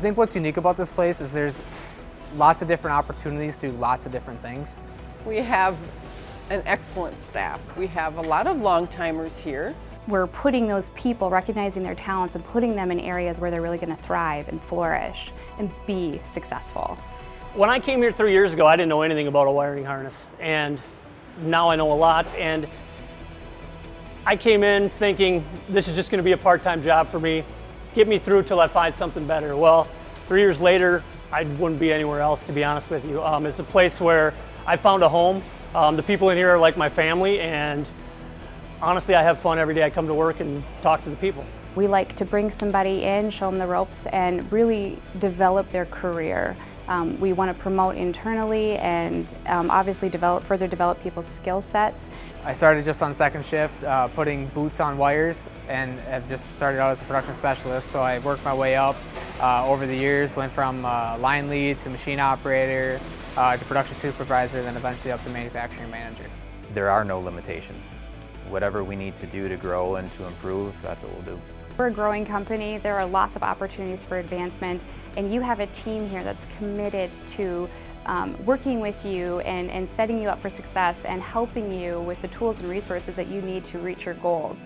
think what's unique about this place is there's lots of different opportunities to do lots of different things. We have an excellent staff. We have a lot of long-timers here. We're putting those people, recognizing their talents and putting them in areas where they're really going to thrive and flourish and be successful. When I came here 3 years ago, I didn't know anything about a wiring harness, and now I know a lot. And I came in thinking this is just going to be a part-time job for me, get me through till I find something better. Well, 3 years later, I wouldn't be anywhere else, to be honest with you. It's a place where I found a home. The people in here are like my family, and honestly, I have fun every day I come to work and talk to the people. We like to bring somebody in, show them the ropes, and really develop their career. We want to promote internally and obviously further develop people's skill sets. I started just on second shift, putting boots on wires, and have just started out as a production specialist. So I worked my way up over the years, went from line lead to machine operator to production supervisor, then eventually up to manufacturing manager. There are no limitations. Whatever we need to do to grow and to improve, that's what we'll do. We're a growing company. There are lots of opportunities for advancement, and you have a team here that's committed to working with you and setting you up for success and helping you with the tools and resources that you need to reach your goals.